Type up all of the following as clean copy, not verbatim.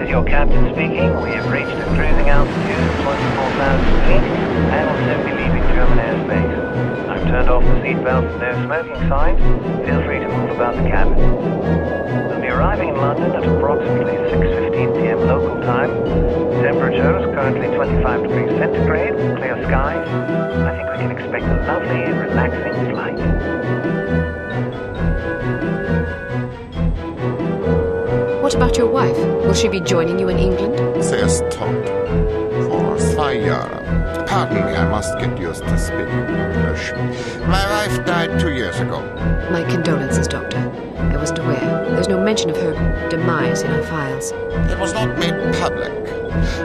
is your captain speaking. We have reached a cruising altitude of 24,000 feet and will soon be leaving German airspace. I've turned off the seatbelts and no smoking signs. Feel free to move about the cabin. We'll be arriving in London at approximately 6:15 p.m. local time. Temperature is currently 25 degrees centigrade, clear skies. I think we can expect a lovely, relaxing flight. What about your wife? Will she be joining you in England? Sie ist tot. For 2 Jahre. Pardon me, I must get used to speaking English. My wife died 2 years ago. My condolences, Doctor. I wasn't aware. There's no mention of her demise in our files. It was not made public.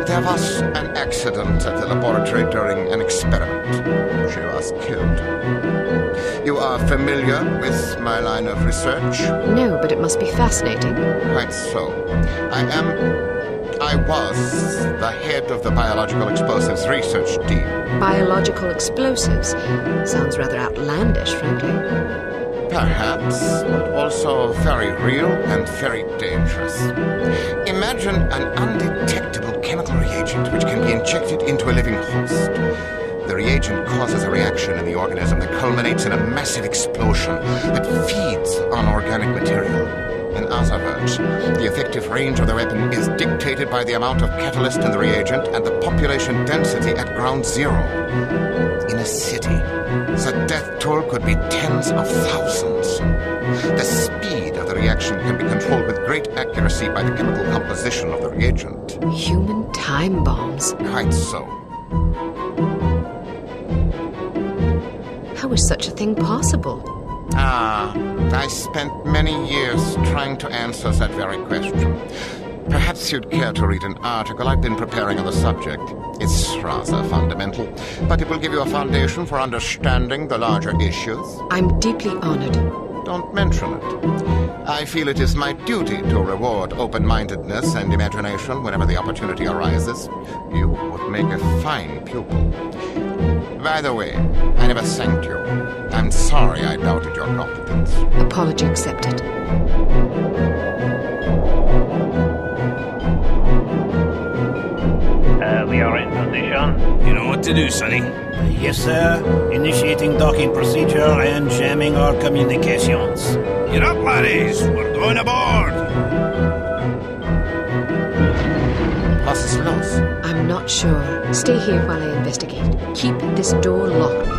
There was an accident at the laboratory during an experiment. She was killed. You are familiar with my line of research? No, but it must be fascinating. Quite so. I was the head of the Biological Explosives Research Team. Biological explosives? Sounds rather outlandish, frankly. Perhaps, but also very real and very dangerous. Imagine an undetectable chemical reagent which can be injected into a living host. The reagent causes a reaction in the organism that culminates in a massive explosion that feeds on organic material. In other words, the effective range of the weapon is dictated by the amount of catalyst in the reagent and the population density at ground zero. In a city, the death toll could be tens of thousands. The speed of the reaction can be controlled with great accuracy by the chemical composition of the reagent. Human time bombs. Quite so. How is such a thing possible? I spent many years trying to answer that very question. Perhaps you'd care to read an article I've been preparing on the subject. It's rather fundamental, but it will give you a foundation for understanding the larger issues. I'm deeply honored. Don't mention it. I feel it is my duty to reward open-mindedness and imagination whenever the opportunity arises. You would make a fine pupil. By the way, I never thanked you. I'm sorry I doubted your competence. Apology accepted. We are in position. You know what to do, Sonny. Yes, sir. Initiating docking procedure and jamming our communications. Get up, laddies. We're going aboard. Was ist los? I'm not sure. Stay here while I investigate. Keep this door locked.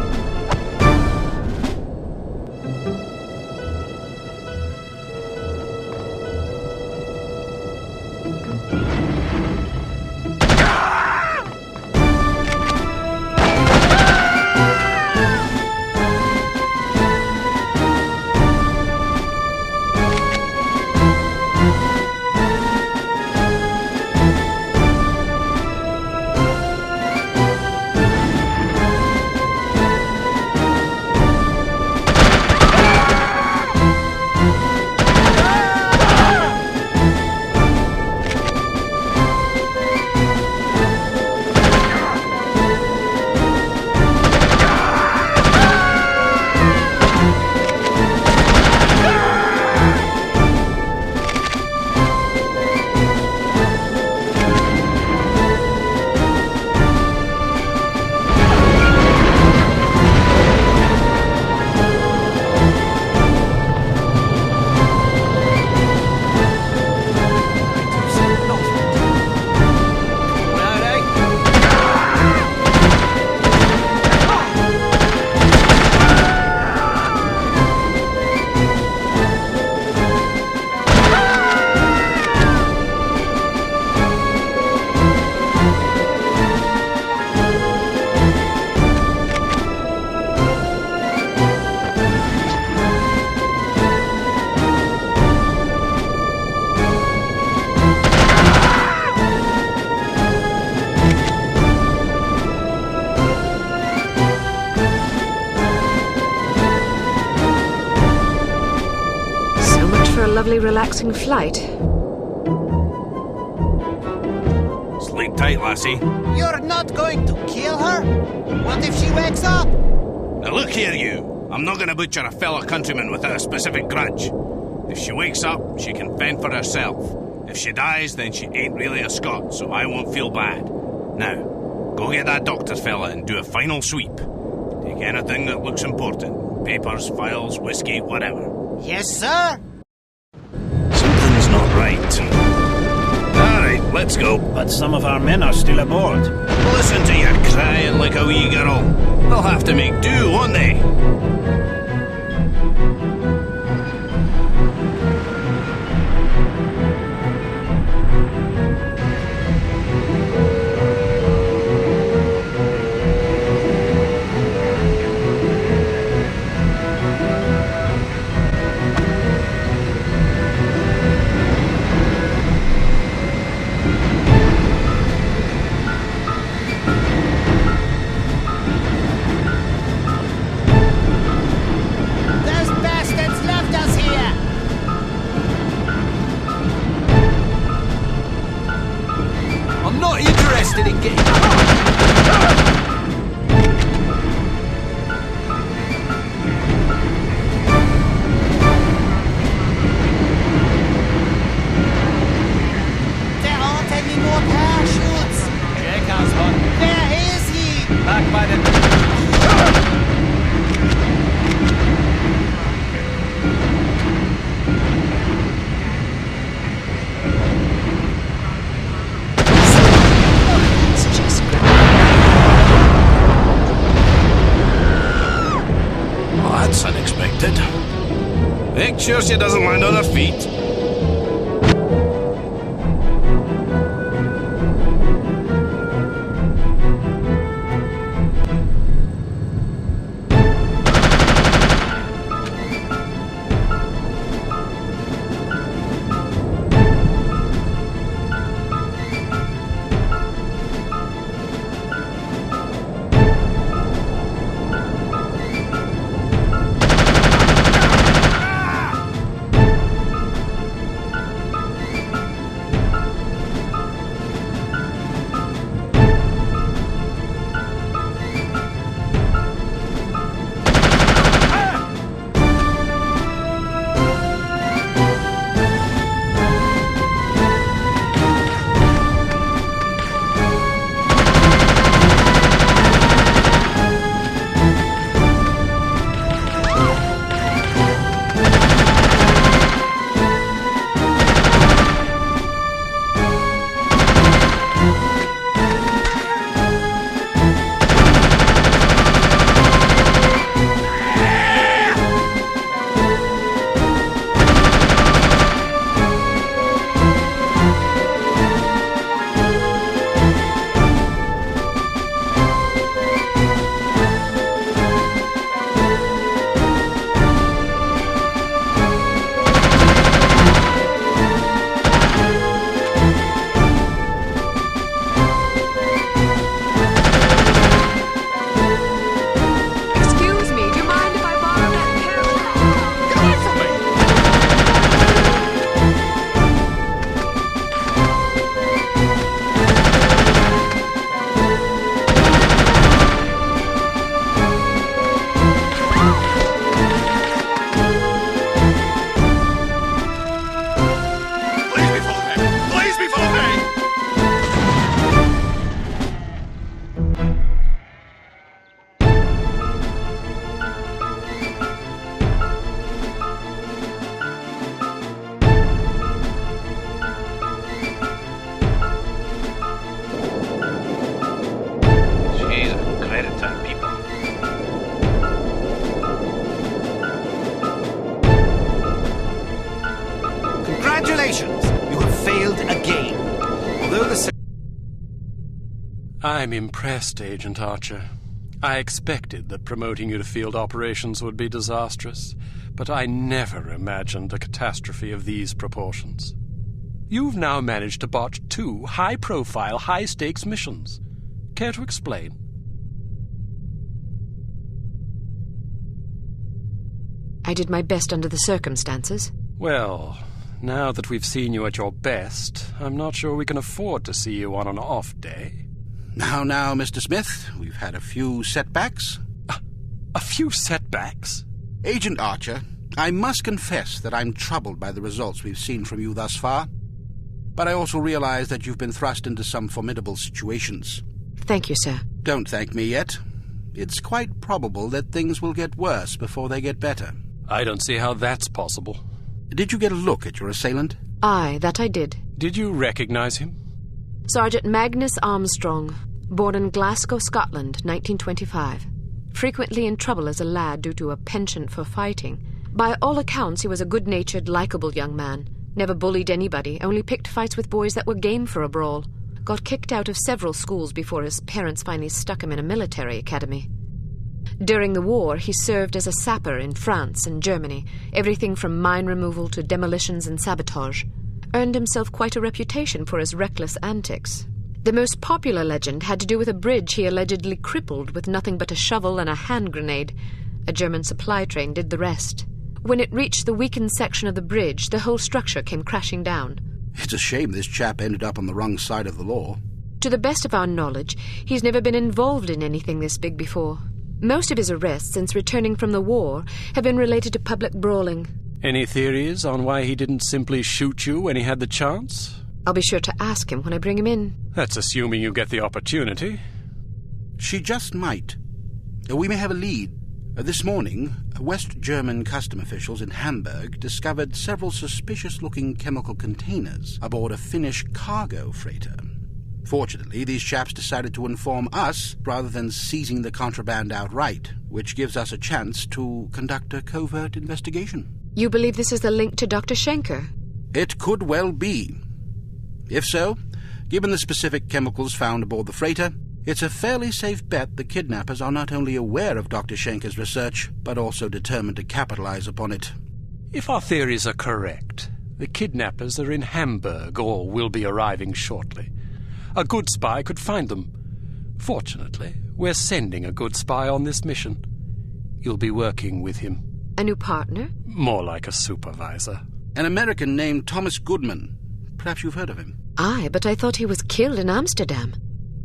Lovely, relaxing flight. Sleep tight, lassie. You're not going to kill her? What if she wakes up? Now look here, you. I'm not going to butcher a fellow countryman without a specific grudge. If she wakes up, she can fend for herself. If she dies, then she ain't really a Scot, so I won't feel bad. Now, go get that doctor fella and do a final sweep. Take anything that looks important. Papers, files, whiskey, whatever. Yes, sir? Something's not right. Alright, let's go. But some of our men are still aboard. Listen to you crying like a wee girl. They'll have to make do, won't they? Make sure she doesn't land on her feet. I'm impressed, Agent Archer. I expected that promoting you to field operations would be disastrous, but I never imagined a catastrophe of these proportions. You've now managed to botch 2 high-profile, high-stakes missions. Care to explain? I did my best under the circumstances. Well, now that we've seen you at your best, I'm not sure we can afford to see you on an off day. Now, Mr. Smith, we've had a few setbacks. A few setbacks? Agent Archer, I must confess that I'm troubled by the results we've seen from you thus far. But I also realize that you've been thrust into some formidable situations. Thank you, sir. Don't thank me yet. It's quite probable that things will get worse before they get better. I don't see how that's possible. Did you get a look at your assailant? Aye, that I did. Did you recognize him? Sergeant Magnus Armstrong, born in Glasgow, Scotland, 1925. Frequently in trouble as a lad due to a penchant for fighting. By all accounts, he was a good-natured, likeable young man. Never bullied anybody, only picked fights with boys that were game for a brawl. Got kicked out of several schools before his parents finally stuck him in a military academy. During the war, he served as a sapper in France and Germany, everything from mine removal to demolitions and sabotage. Earned himself quite a reputation for his reckless antics. The most popular legend had to do with a bridge he allegedly crippled with nothing but a shovel and a hand grenade. A German supply train did the rest. When it reached the weakened section of the bridge, the whole structure came crashing down. It's a shame this chap ended up on the wrong side of the law. To the best of our knowledge, he's never been involved in anything this big before. Most of his arrests since returning from the war have been related to public brawling. Any theories on why he didn't simply shoot you when he had the chance? I'll be sure to ask him when I bring him in. That's assuming you get the opportunity. She just might. We may have a lead. This morning, West German custom officials in Hamburg discovered several suspicious-looking chemical containers aboard a Finnish cargo freighter. Fortunately, these chaps decided to inform us rather than seizing the contraband outright, which gives us a chance to conduct a covert investigation. You believe this is the link to Dr. Schenker? It could well be. If so, given the specific chemicals found aboard the freighter, it's a fairly safe bet the kidnappers are not only aware of Dr. Schenker's research, but also determined to capitalize upon it. If our theories are correct, the kidnappers are in Hamburg or will be arriving shortly. A good spy could find them. Fortunately, we're sending a good spy on this mission. You'll be working with him. A new partner? More like a supervisor. An American named Thomas Goodman. Perhaps you've heard of him. Aye, but I thought he was killed in Amsterdam.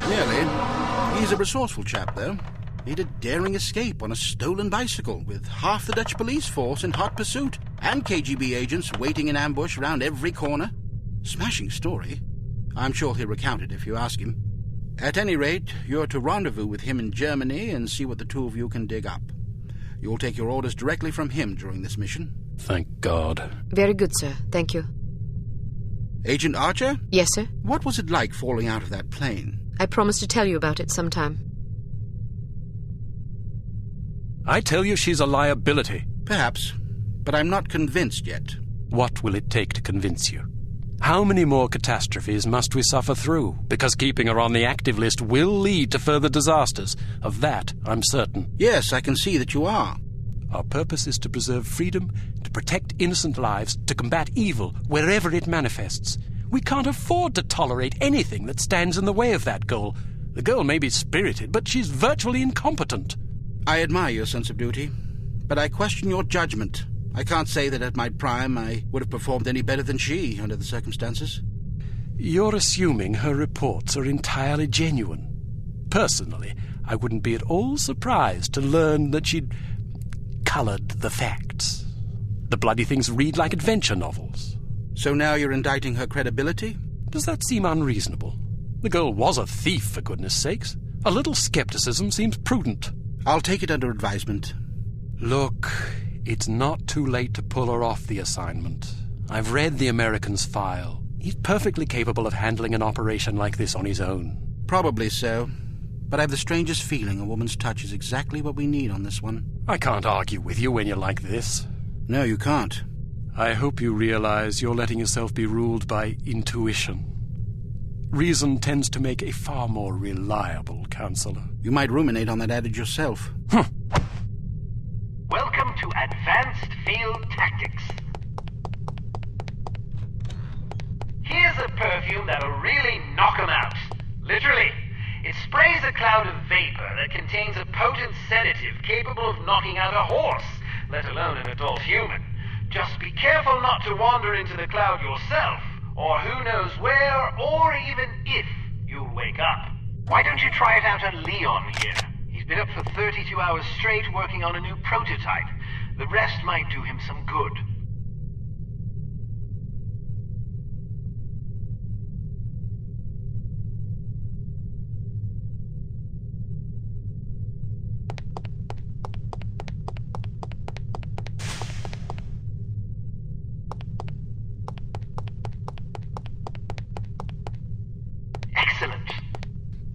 Nearly. He's a resourceful chap, though. He did a daring escape on a stolen bicycle with half the Dutch police force in hot pursuit and KGB agents waiting in ambush around every corner. Smashing story. I'm sure he'll recount it if you ask him. At any rate, you're to rendezvous with him in Germany and see what the two of you can dig up. You'll take your orders directly from him during this mission. Thank God. Very good, sir. Thank you. Agent Archer? Yes, sir? What was it like falling out of that plane? I promise to tell you about it sometime. I tell you she's a liability. Perhaps, but I'm not convinced yet. What will it take to convince you? How many more catastrophes must we suffer through? Because keeping her on the active list will lead to further disasters. Of that, I'm certain. Yes, I can see that you are. Our purpose is to preserve freedom, to protect innocent lives, to combat evil wherever it manifests. We can't afford to tolerate anything that stands in the way of that goal. The girl may be spirited, but she's virtually incompetent. I admire your sense of duty, but I question your judgment. I can't say that at my prime I would have performed any better than she under the circumstances. You're assuming her reports are entirely genuine. Personally, I wouldn't be at all surprised to learn that she'd coloured the facts. The bloody things read like adventure novels. So now you're indicting her credibility? Does that seem unreasonable? The girl was a thief, for goodness sakes. A little skepticism seems prudent. I'll take it under advisement. Look, it's not too late to pull her off the assignment. I've read the American's file. He's perfectly capable of handling an operation like this on his own. Probably so. But I have the strangest feeling a woman's touch is exactly what we need on this one. I can't argue with you when you're like this. No, you can't. I hope you realize you're letting yourself be ruled by intuition. Reason tends to make a far more reliable counselor. You might ruminate on that adage yourself. Welcome to Advanced Field Tactics. Here's a perfume that'll really knock 'em out. Literally. It sprays a cloud of vapor that contains a potent sedative capable of knocking out a horse, let alone an adult human. Just be careful not to wander into the cloud yourself, or who knows where, or even if, you'll wake up. Why don't you try it out on Leon here? He's been up for 32 hours straight working on a new prototype. The rest might do him some good.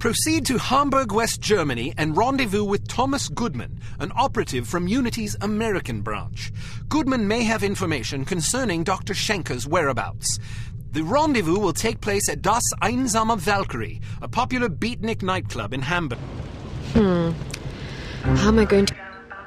Proceed to Hamburg, West Germany, and rendezvous with Thomas Goodman, an operative from Unity's American branch. Goodman may have information concerning Dr. Schenker's whereabouts. The rendezvous will take place at Das Einsame Valkyrie, a popular beatnik nightclub in Hamburg. How am I going to...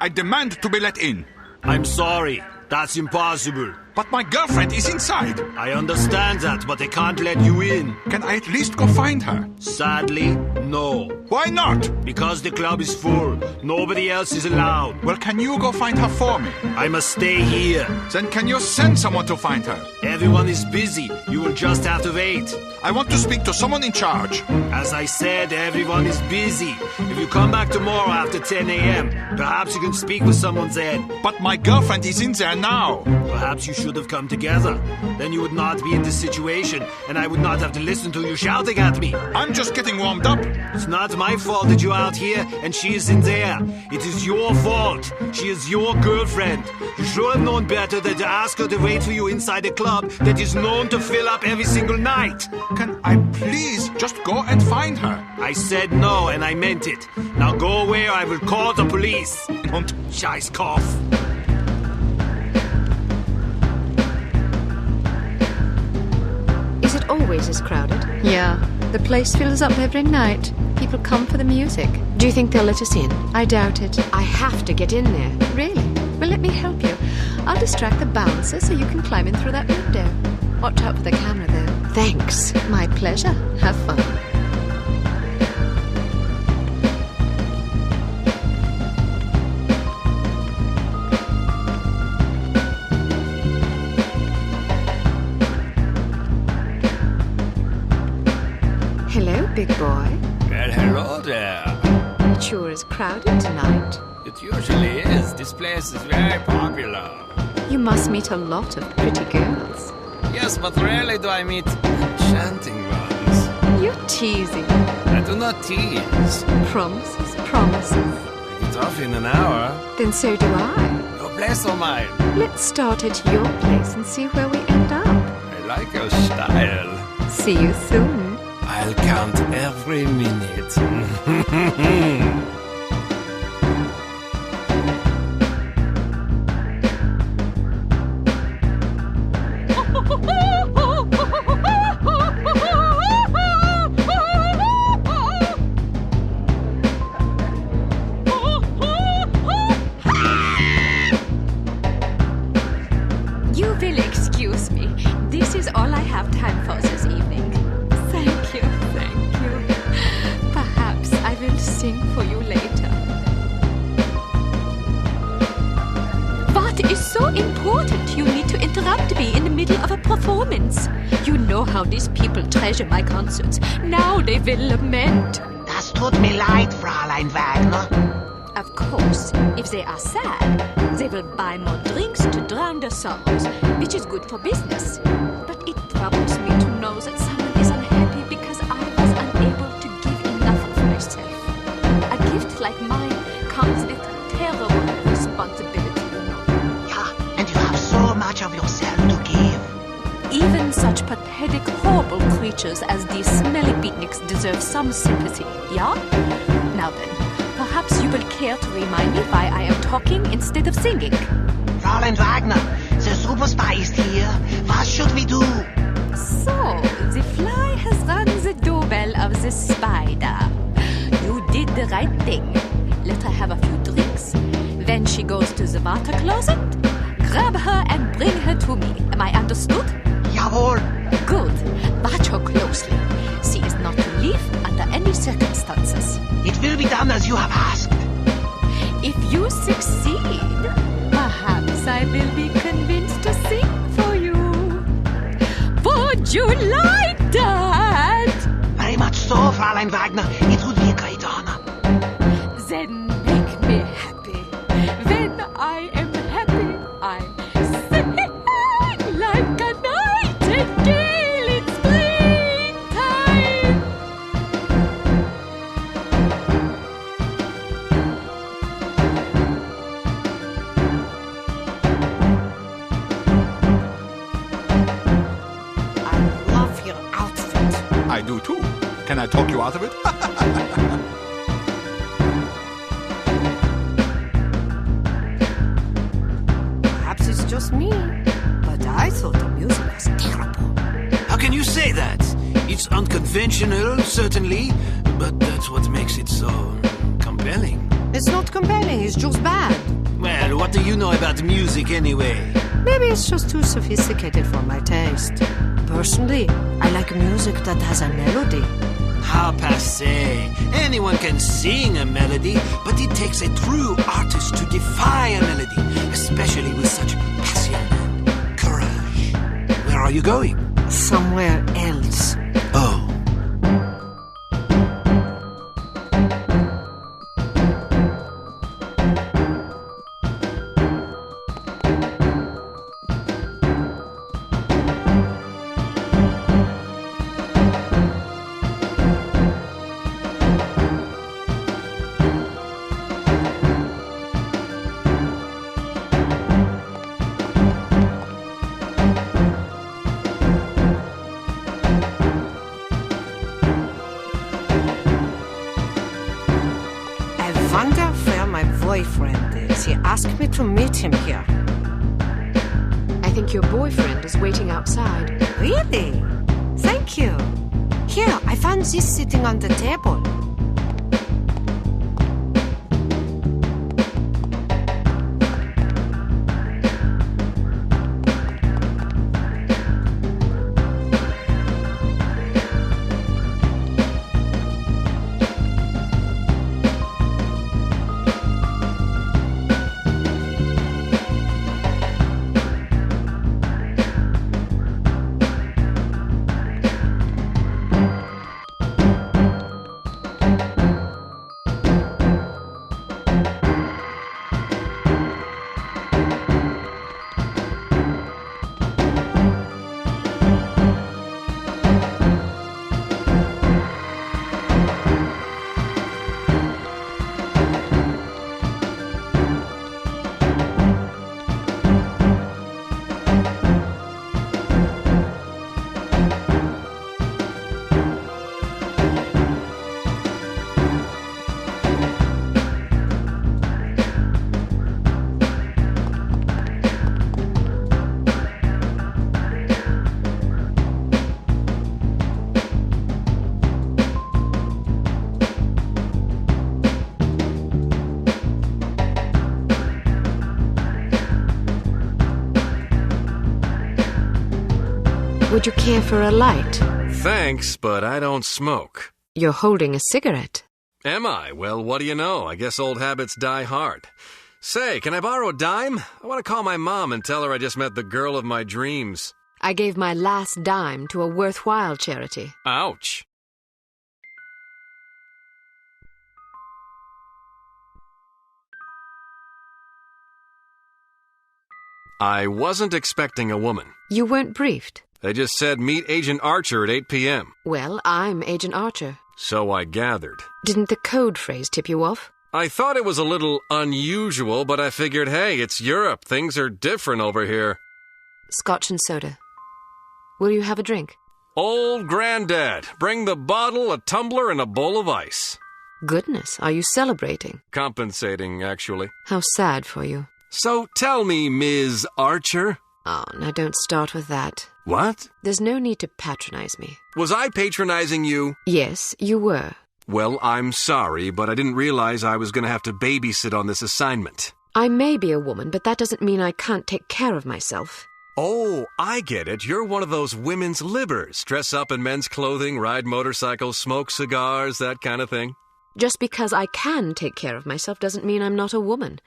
I demand to be let in. I'm sorry. That's impossible. But my girlfriend is inside. I understand that, but I can't let you in. Can I at least go find her? Sadly, no. Why not? Because the club is full. Nobody else is allowed. Well, can you go find her for me? I must stay here. Then can you send someone to find her? Everyone is busy. You will just have to wait. I want to speak to someone in charge. As I said, everyone is busy. If you come back tomorrow after 10 a.m., perhaps you can speak with someone then. But my girlfriend is in there now. Perhaps you should have come together. Then you would not be in this situation, and I would not have to listen to you shouting at me. I'm just getting warmed up. It's not my fault that you're out here and she is in there. It is your fault. She is your girlfriend. You should have known better than to ask her to wait for you inside a club that is known to fill up every single night. Can I please just go and find her? I said no, and I meant it. Now go away or I will call the police. Und Scheißkopf. Is it always as crowded? Yeah. The place fills up every night. People come for the music. Do you think they'll let us in? I doubt it. I have to get in there. Really? Well, let me help you. I'll distract the bouncer so you can climb in through that window. Watch out for the camera, though. Thanks. My pleasure. Have fun. Hello, big boy. Well, hello there. It sure is crowded tonight. It usually is. This place is very popular. You must meet a lot of pretty girls. Yes, but rarely do I meet enchanting ones. You're teasing. I do not tease. Promises, promises. I get off in an hour. Then so do I. Your place or mine? Let's start at your place and see where we end up. I like your style. See you soon. I'll count every minute. You will excuse me. This is all I have time for this evening. Thank you, thank you. Perhaps I will sing for you later. What is so important you need to interrupt me in the middle of a performance? You know how these people treasure my concerts. Now they will lament. Das tut mir leid, Fräulein Wagner. Of course, if they are sad, they will buy more drinks to drown their sorrows, which is good for business. But it troubles me to know that someone is unhappy because I was unable to give enough of myself. A gift like mine comes with terrible responsibility, you know. Yeah, and you have so much of yourself to give. Even such pathetic, horrible creatures as these smelly beatniks deserve some sympathy, yeah? Now then, perhaps you will care to remind me why I am talking instead of singing. Fräulein Wagner, the superspy is here. What should we do? So, the fly has rung the doorbell of the spider. You did the right thing. Let her have a few drinks. Then she goes to the water closet. Grab her and bring her to me. Am I understood? Jawohl. Good. Watch her closely. She is not to leave under any circumstances. It will be done as you have asked. If you succeed, perhaps I will be convinced to sing for you. Would you like that? Very much so, Fräulein Wagner. It would be a great honor. Then make me happy. When I am happy, I'm singing like a nightingale in springtime. I love your outfit. I do too. Can I talk you out of it? Perhaps it's just me, but I thought the music was terrible. How can you say that? It's unconventional, certainly, but that's what makes it so compelling. It's not compelling, it's just bad. Well, what do you know about music anyway? Maybe it's just too sophisticated for my taste. Personally, I like music that has a melody. How passé. Anyone can sing a melody, but it takes a true artist to defy a melody, especially with such passion and courage. Where are you going? Somewhere else. Oh. He asked me to meet him here. I think your boyfriend is waiting outside. Really? Thank you. Here, I found this sitting on the table. Would you care for a light? Thanks, but I don't smoke. You're holding a cigarette. Am I? Well, what do you know? I guess old habits die hard. Say, can I borrow a dime? I want to call my mom and tell her I just met the girl of my dreams. I gave my last dime to a worthwhile charity. Ouch. I wasn't expecting a woman. You weren't briefed. They just said meet Agent Archer at 8 p.m. Well, I'm Agent Archer. So I gathered. Didn't the code phrase tip you off? I thought it was a little unusual, but I figured, hey, it's Europe. Things are different over here. Scotch and soda. Will you have a drink? Old Granddad. Bring the bottle, a tumbler, and a bowl of ice. Goodness, are you celebrating? Compensating, actually. How sad for you. So tell me, Ms. Archer. Oh, now don't start with that. What? There's no need to patronize me. Was I patronizing you? Yes, you were. Well, I'm sorry, but I didn't realize I was going to have to babysit on this assignment. I may be a woman, but that doesn't mean I can't take care of myself. Oh, I get it. You're one of those women's libbers. Dress up in men's clothing, ride motorcycles, smoke cigars, that kind of thing. Just because I can take care of myself doesn't mean I'm not a woman.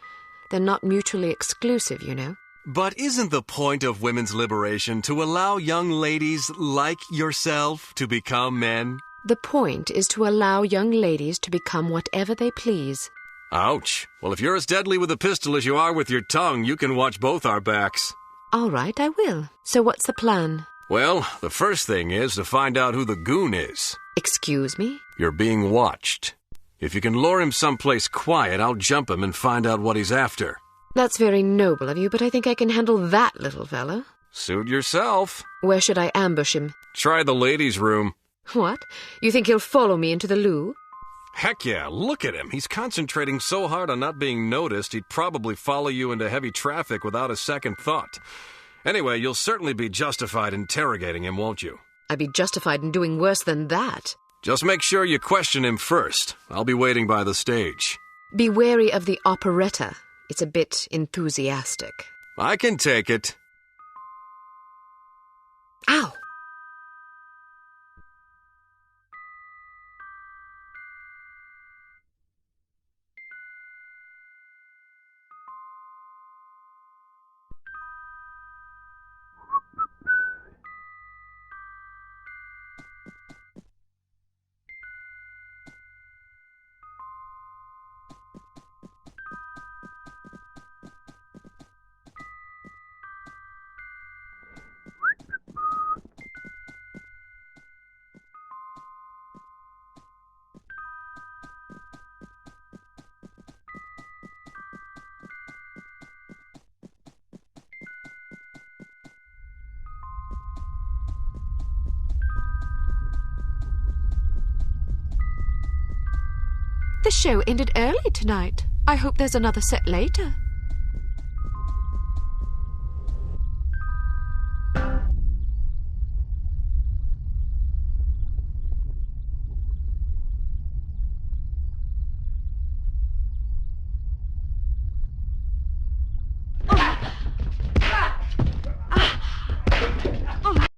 They're not mutually exclusive, you know. But isn't the point of women's liberation to allow young ladies like yourself to become men? The point is to allow young ladies to become whatever they please. Ouch. Well, if you're as deadly with a pistol as you are with your tongue, you can watch both our backs. All right, I will. So what's the plan? Well, the first thing is to find out who the goon is. Excuse me? You're being watched. If you can lure him someplace quiet, I'll jump him and find out what he's after. That's very noble of you, but I think I can handle that little fella. Suit yourself. Where should I ambush him? Try the ladies' room. What? You think he'll follow me into the loo? Heck yeah, look at him. He's concentrating so hard on not being noticed, he'd probably follow you into heavy traffic without a second thought. Anyway, you'll certainly be justified interrogating him, won't you? I'd be justified in doing worse than that. Just make sure you question him first. I'll be waiting by the stage. Be wary of the operetta. It's a bit enthusiastic. I can take it. Ow! The show ended early tonight. I hope there's another set later.